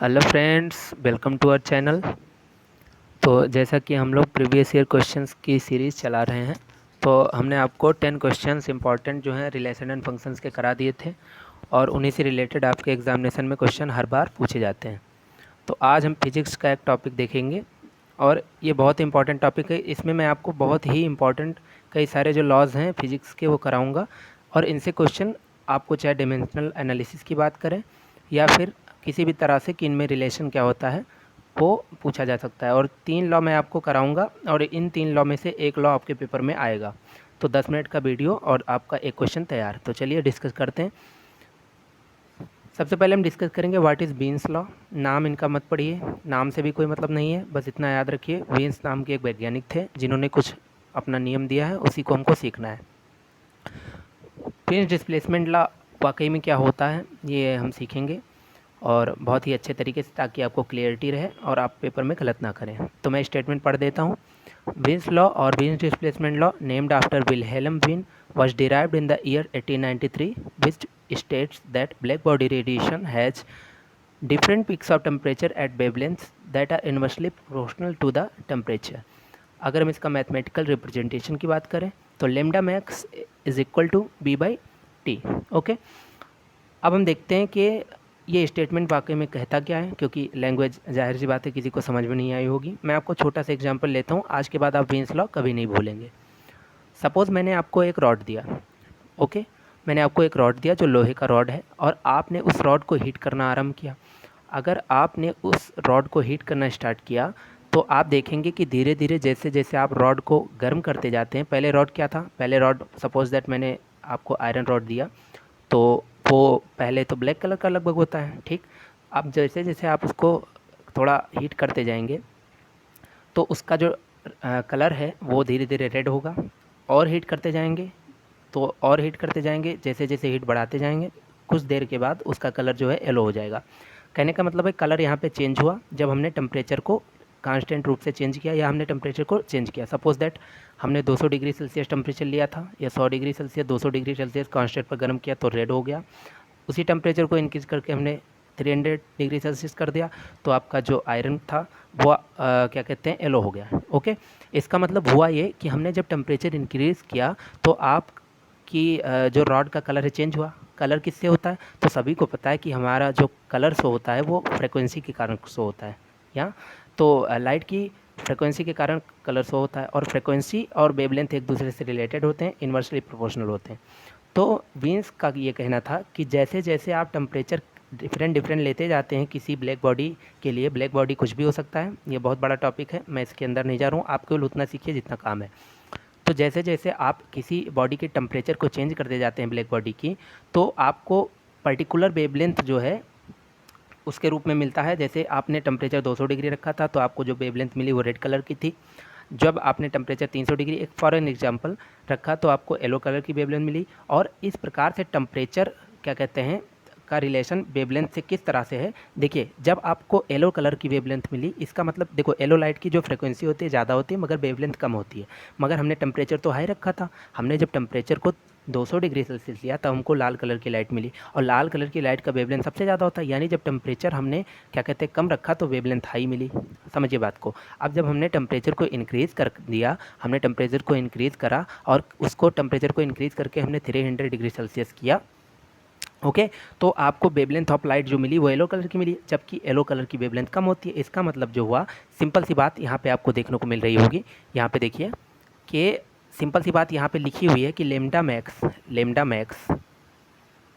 Hello friends, welcome to our channel. तो जैसा कि हम लोग प्रीवियस ईयर क्वेश्चंस की सीरीज़ चला रहे हैं, तो हमने आपको 10 क्वेश्चंस इंपॉर्टेंट जो हैं रिलेशन एंड फंक्शंस के करा दिए थे और उन्हीं से रिलेटेड आपके एग्जामिनेशन में क्वेश्चन हर बार पूछे जाते हैं। तो आज हम फिजिक्स का एक टॉपिक देखेंगे और ये बहुत इंपॉर्टेंट टॉपिक है। इसमें मैं आपको बहुत ही इंपॉर्टेंट कई सारे जो लॉज हैं फिजिक्स के वो कराऊँगा और इनसे क्वेश्चन आपको चाहे डायमेंशनल एनालिसिस की बात करें या फिर किसी भी तरह से कि इनमें रिलेशन क्या होता है वो पूछा जा सकता है। और 3 लॉ मैं आपको कराऊंगा और इन 3 लॉ में से एक लॉ आपके पेपर में आएगा। तो 10 मिनट का वीडियो और आपका एक क्वेश्चन तैयार। तो चलिए डिस्कस करते हैं। सबसे पहले हम डिस्कस करेंगे व्हाट इज़ बीन्स लॉ। नाम इनका मत पढ़िए, नाम से भी कोई मतलब नहीं है, बस इतना याद रखिए बीन्स नाम के एक वैज्ञानिक थे जिन्होंने कुछ अपना नियम दिया है, उसी को हमको सीखना है। बीन्स डिस्प्लेसमेंट लॉ वाकई में क्या होता है ये हम सीखेंगे और बहुत ही अच्छे तरीके से, ताकि आपको क्लियरिटी रहे और आप पेपर में गलत ना करें। तो मैं स्टेटमेंट पढ़ देता हूँ। बीन्स लॉ और Wien's displacement law named after Wilhelm Wien was derived in the year 1893, which states that black body radiation has different peaks of temperature at wavelengths that are inversely proportional to the temperature. अगर हम इसका mathematical representation की बात करें तो lambda max is equal to B by T. Okay, अब हम देखते हैं कि ये स्टेटमेंट वाकई में कहता क्या है, क्योंकि लैंग्वेज जाहिर सी बात है किसी को समझ में नहीं आई होगी। मैं आपको छोटा सा एग्जांपल लेता हूँ, आज के बाद आप बीन्स लॉ कभी नहीं भूलेंगे। सपोज़ मैंने आपको एक रॉड दिया, ओके, मैंने आपको एक रॉड दिया जो लोहे का रॉड है और आपने उस रॉड को हीट करना आरंभ किया। अगर आपने उस रॉड को हीट करना स्टार्ट किया तो आप देखेंगे कि धीरे धीरे जैसे जैसे आप रॉड को गर्म करते जाते हैं, पहले रॉड क्या था, पहले रॉड सपोज़ दैट मैंने आपको आयरन रॉड दिया तो वो पहले तो ब्लैक कलर का लगभग होता है, ठीक। अब जैसे जैसे आप उसको थोड़ा हीट करते जाएंगे तो उसका जो कलर है वो धीरे धीरे रेड होगा, और हीट करते जाएंगे तो और हीट करते जाएंगे, जैसे जैसे हीट बढ़ाते जाएंगे कुछ देर के बाद उसका कलर जो है येलो हो जाएगा। कहने का मतलब है कलर यहाँ पे चेंज हुआ जब हमने टेम्परेचर को कांस्टेंट रूप से चेंज किया या हमने टेम्परेचर को चेंज किया। सपोज दैट हमने 200 डिग्री सेल्सियस टेम्परेचर लिया था या 100 degree Celsius 200 degree Celsius constant पर गर्म किया तो रेड हो गया। उसी टेम्परेचर को इंक्रीज़ करके हमने 300 डिग्री सेल्सियस कर दिया तो आपका जो आयरन था वो क्या कहते हैं येलो हो गया। ओके, इसका मतलब हुआ ये कि हमने जब टेम्परेचर इंक्रीज़ किया तो आप कि जो रॉड का कलर है चेंज हुआ। कलर किससे होता है, तो सभी को पता है कि हमारा जो कलर शो होता है वो फ्रिक्वेंसी के कारण शो होता है। या तो लाइट की फ्रिक्वेंसी के कारण कलर शो होता है और फ्रिक्वेंसी और वेवलेंथ एक दूसरे से रिलेटेड होते हैं, इन्वर्सली प्रोपोर्शनल होते हैं। तो वीन्स का ये कहना था कि जैसे जैसे आप टेम्परेचर डिफरेंट डिफरेंट लेते जाते हैं किसी ब्लैक बॉडी के लिए, ब्लैक बॉडी कुछ भी हो सकता है, ये बहुत बड़ा टॉपिक है, मैं इसके अंदर नहीं जा रहा हूँ, आप केवल उतना सीखिए जितना काम है। तो जैसे जैसे आप किसी बॉडी के टेम्परेचर को चेंज करते जाते हैं ब्लैक बॉडी की, तो आपको पर्टिकुलर वेवलेंथ जो है उसके रूप में मिलता है। जैसे आपने टेम्परेचर 200 डिग्री रखा था तो आपको जो वेवलेंथ मिली वो रेड कलर की थी। जब आपने टेम्परेचर 300 डिग्री, एक फॉर एन एग्जांपल, रखा तो आपको येलो कलर की वेवलेंथ मिली। और इस प्रकार से टेम्परेचर क्या कहते हैं का रिलेशन वेवलेंथ से किस तरह से है, देखिए जब आपको येलो कलर की वेवलेंथ मिली इसका मतलब देखो येलो लाइट की जो फ्रिक्वेंसी होती है ज़्यादा होती है मगर वेवलेंथ कम होती है। मगर हमने टेम्परेचर तो हाई रखा था, हमने जब टेम्परेचर को 200 डिग्री सेल्सियस लिया तब हमको लाल कलर की लाइट मिली और लाल कलर की लाइट का वेवलेंथ सबसे ज़्यादा होता है, यानी जब टेम्परेचर हमने क्या कहते हैं कम रखा तो वेवलेंथ हाई मिली। समझिए बात को। अब जब हमने टेम्परेचर को इंक्रीज़ कर दिया, हमने टेम्परेचर को इंक्रीज़ करा और उसको टेम्परेचर को इंक्रीज़ करके हमने 300 डिग्री सेल्सियस किया, ओके, तो आपको वेवलेंथ ऑफ लाइट जो मिली वो येलो कलर की मिली, जबकि येलो कलर की वेवलेंथ कम होती है। इसका मतलब जो हुआ, सिंपल सी बात यहाँ पे आपको देखने को मिल रही होगी, यहाँ पे देखिए कि सिंपल सी बात यहाँ पे लिखी हुई है कि lambda max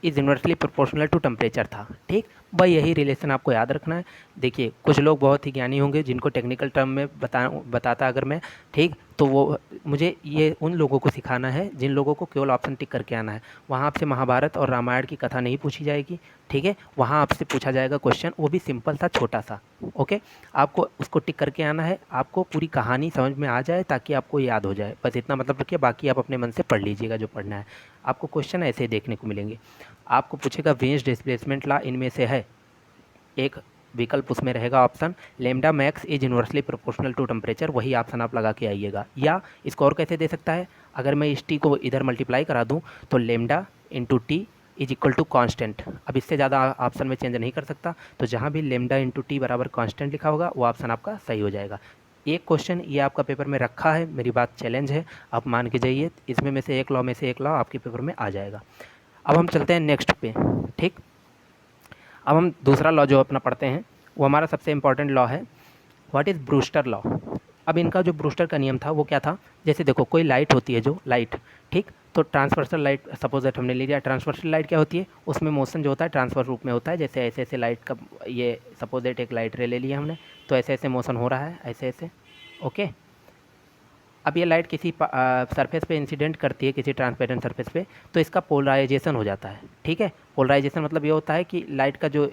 is inversely proportional to temperature था, ठीक। भाई यही रिलेशन आपको याद रखना है। देखिए कुछ लोग बहुत ही ज्ञानी होंगे जिनको टेक्निकल टर्म में बताता अगर मैं, ठीक, तो वो मुझे ये उन लोगों को सिखाना है जिन लोगों को केवल ऑप्शन टिक करके आना है। वहाँ आपसे महाभारत और रामायण की कथा नहीं पूछी जाएगी, ठीक है, वहाँ आपसे पूछा जाएगा क्वेश्चन, वो भी सिंपल सा छोटा सा, ओके। आपको उसको टिक करके आना है, आपको पूरी कहानी समझ में आ जाए ताकि आपको याद हो जाए, बस इतना मतलब रखिए, बाकी आप अपने मन से पढ़ लीजिएगा जो पढ़ना है। आपको क्वेश्चन ऐसे ही देखने को मिलेंगे। आपको पूछेगा वेन्स डिस्प्लेसमेंट लॉ इनमें से है, एक विकल्प उसमें रहेगा option lambda max is inversely proportional to temperature, वही ऑप्शन आप लगा के आइएगा। या इसको और कैसे दे सकता है, अगर मैं इस टी को इधर मल्टीप्लाई करा दूं तो lambda into T is equal to constant. अब इससे ज़्यादा ऑप्शन में चेंज नहीं कर सकता, तो जहाँ भी लेमडा इंटू टी बराबर कांस्टेंट लिखा होगा वो ऑप्शन आपका सही हो जाएगा। एक क्वेश्चन ये आपका पेपर में रखा है, मेरी बात चैलेंज है, आप मान के जाइए, इसमें में से एक लॉ में से एक लॉ आपके पेपर में आ जाएगा। अब हम चलते हैं नेक्स्ट पे, ठीक। अब हम दूसरा लॉ जो अपना पढ़ते हैं वो हमारा सबसे इंपॉर्टेंट लॉ है, व्हाट इज़ ब्रूस्टर लॉ। अब इनका जो ब्रूस्टर का नियम था वो क्या था, जैसे देखो कोई लाइट होती है जो लाइट, ठीक, तो ट्रांसवर्सल लाइट सपोज दैट हमने ले लिया। ट्रांसवर्सल लाइट क्या होती है, उसमें मोशन जो होता है ट्रांसफर रूप में होता है। जैसे ऐसे ऐसे लाइट का, ये सपोज दैट एक लाइट रे ले लिया हमने, तो ऐसे ऐसे मोशन हो रहा है, ऐसे ऐसे, ओके। अब ये लाइट किसी सरफेस पे इंसिडेंट करती है, किसी ट्रांसपेरेंट सरफेस पे, तो इसका पोलराइजेशन हो जाता है, ठीक है। पोलराइजेशन मतलब ये होता है कि लाइट का जो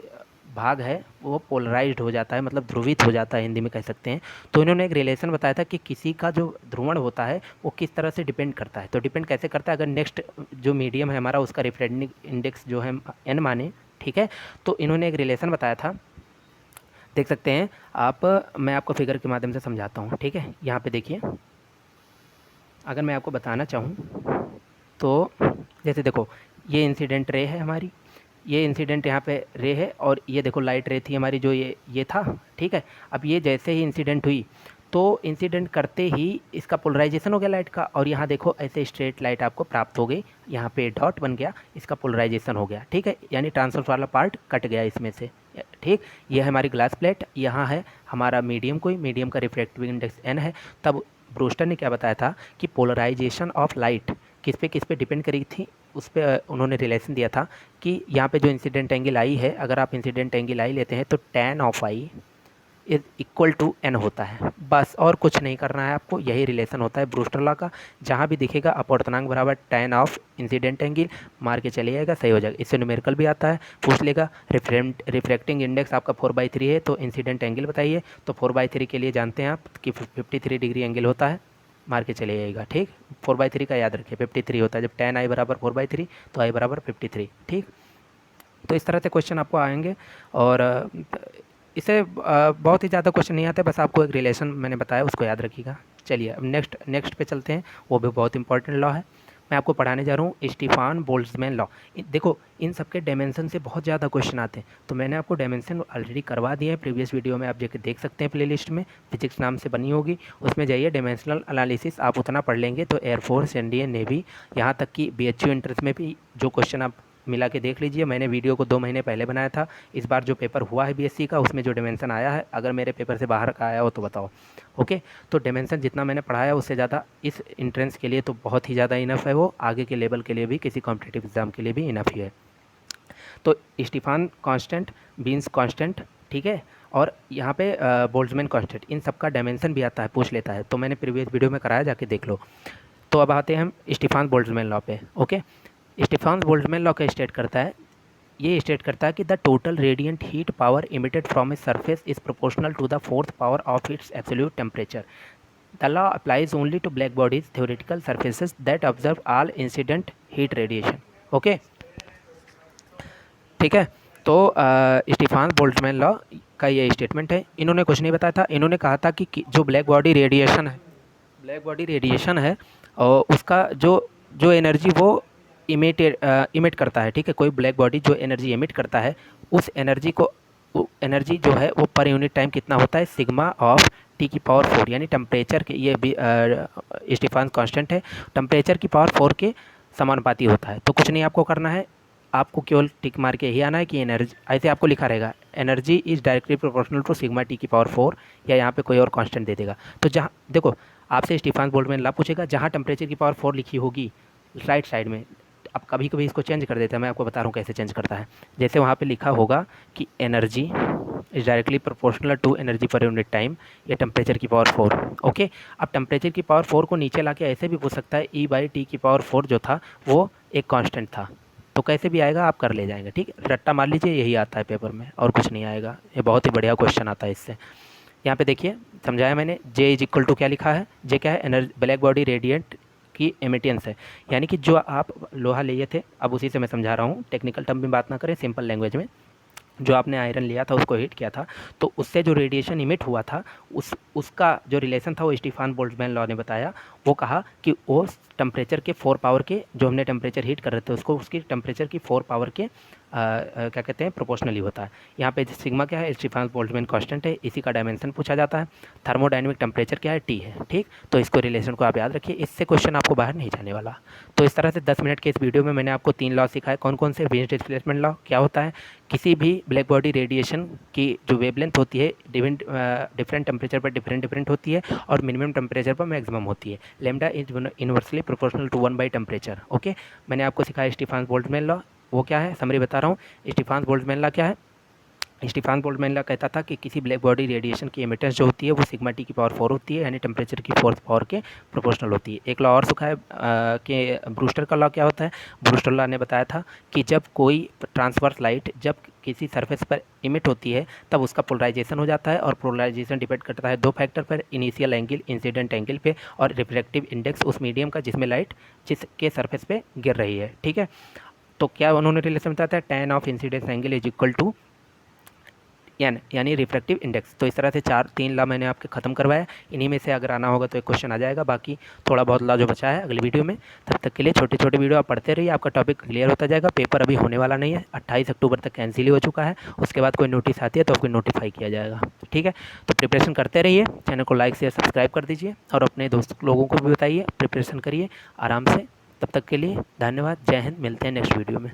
भाग है वो पोलराइज्ड हो जाता है, मतलब ध्रुवित हो जाता है, हिंदी में कह सकते हैं। तो इन्होंने एक रिलेशन बताया था कि किसी का जो ध्रुवण होता है वो किस तरह से डिपेंड करता है। तो डिपेंड कैसे करता है, अगर नेक्स्ट जो मीडियम है हमारा उसका रिफ्रैक्टिव इंडेक्स जो है n माने, ठीक है। तो इन्होंने एक रिलेशन बताया था, देख सकते हैं आप, मैं आपको फिगर के माध्यम से समझाता हूँ, ठीक है। यहाँ पे देखिए, अगर मैं आपको बताना चाहूँ तो जैसे देखो ये इंसिडेंट रे है हमारी, ये इंसिडेंट यहाँ पे रे है, और ये देखो लाइट रे थी हमारी जो ये था, ठीक है। अब ये जैसे ही इंसिडेंट हुई तो इंसिडेंट करते ही इसका पोलराइजेशन हो गया लाइट का, और यहाँ देखो ऐसे स्ट्रेट लाइट आपको प्राप्त हो गई, यहाँ पे डॉट बन गया, इसका पोलराइजेशन हो गया, ठीक है। यानी ट्रांसवर्स वाला पार्ट कट गया इसमें से, ठीक। ये है हमारी ग्लास प्लेट, यहाँ है हमारा मीडियम, कोई मीडियम का रिफ्रैक्टिव इंडेक्स n है। तब ब्रूस्टर ने क्या बताया था कि पोलराइजेशन ऑफ लाइट किस पे डिपेंड करी थी, उस पर उन्होंने रिलेशन दिया था कि यहाँ पे जो इंसिडेंट एंगल आई है, अगर आप इंसिडेंट एंगल आई लेते हैं तो tan of I is equal to n होता है, बस और कुछ नहीं करना है आपको, यही रिलेशन होता है ब्रूस्टर लॉ का। जहाँ भी दिखेगा अपवर्तनांक बराबर tan ऑफ इंसिडेंट एंगल मार के चले जाएगा, सही हो जाएगा। इससे न्यूमेरिकल भी आता है, पूछ लेगा रिफ्रैक्टिंग इंडेक्स आपका 4/3 है तो इंसिडेंट एंगल बताइए, तो 4/3 के लिए जानते हैं आप कि 53 डिग्री एंगल होता है, मार के चले जाएगा, ठीक। 4/3 का याद रखिए 53 होता है, जब tan i बराबर 4/3 तो i बराबर 53, ठीक। तो इस तरह से क्वेश्चन आपको आएंगे, और इसे बहुत ही ज़्यादा क्वेश्चन नहीं आते, बस आपको एक रिलेशन मैंने बताया उसको याद रखिएगा। चलिए अब नेक्स्ट पे चलते हैं, वो भी बहुत इंपॉर्टेंट लॉ है, मैं आपको पढ़ाने जा रहा हूँ स्टीफान बोल्ट्जमैन लॉ। देखो इन सबके डायमेंशन से बहुत ज़्यादा क्वेश्चन आते हैं, तो मैंने आपको डायमेंशन ऑलरेडी करवा दिए हैं प्रीवियस वीडियो में, आप जाके देख सकते हैं, प्लेलिस्ट में फिजिक्स नाम से बनी होगी, उसमें जाइए, डायमेंशनल एनालिसिस आप उतना पढ़ लेंगे तो एयरफोर्स, इंडियन नेवी, यहाँ तक कि BHU एंट्रेंस में भी जो क्वेश्चन आप मिला के देख लीजिए। मैंने वीडियो को 2 महीने पहले बनाया था, इस बार जो पेपर हुआ है BSc का उसमें जो डायमेंशन आया है, अगर मेरे पेपर से बाहर का आया हो तो बताओ, ओके। तो डायमेंशन जितना मैंने पढ़ाया उससे ज़्यादा इस एंट्रेंस के लिए तो बहुत ही ज़्यादा इनफ है, वो आगे के लेवल के लिए भी, किसी कॉम्पिटिटिव एग्जाम के लिए भी इनफ ही है। तो स्टीफान कांस्टेंट, बीन्स कांस्टेंट, ठीक है, और यहाँ पे बोल्ट्जमैन कांस्टेंट, इन सब का डायमेंशन भी आता है, पूछ लेता है, तो मैंने प्रीवियस वीडियो में कराया, जाके देख लो। तो अब आते हैं हम स्टीफान बोल्ट्जमैन लॉ पे, ओके। स्टीफान बोल्ट्जमैन लॉ क्या स्टेट करता है, ये स्टेट करता है कि the total radiant heat power emitted from a surface is proportional to the fourth power of its absolute temperature. The law applies only to black bodies theoretical surfaces that observe all incident heat radiation, okay, ठीक है। तो Stefan Boltzmann law का ये statement है, इन्होंने कुछ नहीं बताया था, इन्होंने कहा था कि जो ब्लैक बॉडी रेडिएशन है और उसका जो जो एनर्जी वो इमिट करता है, ठीक है, कोई ब्लैक बॉडी जो एनर्जी इमिट करता है, उस एनर्जी जो है वो पर यूनिट टाइम कितना होता है, सिग्मा ऑफ T⁴, यानी टेम्परेचर के, ये भी स्टीफान कांस्टेंट है, टेम्परेचर की पावर 4 के समानुपाती होता है। तो कुछ नहीं आपको करना है, आपको केवल टिक मार के ही आना है कि एनर्जी, ऐसे आपको लिखा रहेगा, energy is directly proportional to sigma T⁴, या यहाँ पे कोई और कांस्टेंट दे देगा। तो जहाँ देखो आपसे स्टीफान बोल्ट्जमैन लॉ पूछेगा, जहाँ टेम्परेचर की पावर 4 लिखी होगी राइट साइड में, अब कभी कभी इसको चेंज कर देता है, मैं आपको बता रहा हूँ कैसे चेंज करता है। जैसे वहाँ पे लिखा होगा कि energy is directly proportional to energy per unit time, या टेम्परेचर की पावर 4, ओके। अब टेम्परेचर की पावर 4 को नीचे ला के ऐसे भी पूछ सकता है, E/T⁴ जो था वो एक कांस्टेंट था, तो कैसे भी आएगा आप कर ले जाएंगे, ठीक है, रट्टा मार लीजिए, यही आता है पेपर में और कुछ नहीं आएगा, ये बहुत ही बढ़िया क्वेश्चन आता है इससे। यहाँ पे देखिए समझाया मैंने, J इज इक्वल टू क्या लिखा है, J क्या है, एनर्जी ब्लैक बॉडी रेडिएंट की एमिटेंस है, यानी कि जो आप लोहा लिए थे, अब उसी से मैं समझा रहा हूँ, टेक्निकल टर्म में बात ना करें, सिंपल लैंग्वेज में, जो आपने आयरन लिया था उसको हीट किया था, तो उससे जो रेडिएशन इमिट हुआ था उसका जो रिलेशन था वो स्टीफन बोल्ट्जमैन लॉ ने बताया। वो कहा कि वो टेम्परेचर के 4 पावर के, जो हमने टेम्परेचर हीट कर रहे थे उसको, उसकी टेम्परेचर की 4 पावर के क्या कहते हैं, प्रोपोर्शनली होता है। यहाँ पे सिग्मा क्या है, स्टीफन बोल्ट्जमैन कांस्टेंट है, इसी का डायमेंशन पूछा जाता है। थर्मोडायनेमिक टेम्परेचर क्या है, टी है। ठीक, तो इसको रिलेशन को आप याद रखिए, इससे क्वेश्चन आपको बाहर नहीं जाने वाला। तो इस तरह से 10 मिनट के इस वीडियो में मैंने आपको 3 लॉ सिखाए। कौन कौन से? वेज डिस्प्लेसमेंट लॉ क्या होता है, किसी भी ब्लैक बॉडी रेडिएशन की जो वेवलेंथ होती है डिफरेंट टेम्परेचर पर डिफरेंट होती है और मिनिमम टेम्परेचर पर मैक्सिमम होती है। Lambda is inversely proportional to 1 by temperature. Okay, मैंने आपको सिखाया स्टीफन बोल्ट्जमैन लॉ, वो क्या है, समरी बता रहा हूँ। स्टीफन बोल्ट्जमैन लॉ क्या है? स्टीफन बोल्ट्जमैन लॉ कहता था कि किसी ब्लैक बॉडी रेडिएशन की एमिटेंस जो होती है वो सिग्मा टी की पावर 4 होती है, यानी टेम्परेचर की 4th पावर के प्रोपोर्शनल होती है। एक लॉ और सीखा है कि ब्रूस्टर का लॉ क्या होता है। ब्रूस्टर लॉ ने बताया था कि जब कोई ट्रांसवर्स लाइट जब किसी सरफेस पर इमिट होती है तब उसका पोलराइजेशन हो जाता है, और पोलराइजेशन डिपेंड करता है 2 फैक्टर पर, इनिशियल एंगल, इंसिडेंट एंगल पे, और रिफ्रैक्टिव इंडेक्स उस मीडियम का जिसमें लाइट जिसके सरफेस पे गिर रही है। ठीक है, तो क्या उन्होंने रिलेशन बताया था, tan of incidence angle is equal to N, यानी रिफ्रैक्टिव इंडेक्स। तो इस तरह से 3 लॉ मैंने आपके ख़त्म करवाया। इन्हीं में से अगर आना होगा तो एक क्वेश्चन आ जाएगा, बाकी थोड़ा बहुत लॉ जो बचा है अगली वीडियो में। तब तक के लिए छोटे छोटे वीडियो आप पढ़ते रहिए, आपका टॉपिक क्लियर होता जाएगा। पेपर अभी होने वाला नहीं है, 28 अक्टूबर तक कैंसिल ही हो चुका है। उसके बाद कोई नोटिस आती है तो आपको नोटिफाई किया जाएगा। ठीक है, तो प्रिपरेशन करते रहिए, चैनल को लाइक शेयर सब्सक्राइब कर दीजिए और अपने दोस्त लोगों को भी बताइए, प्रिपरेशन करिए आराम से। तब तक के लिए धन्यवाद, जय हिंद, मिलते हैं नेक्स्ट वीडियो में।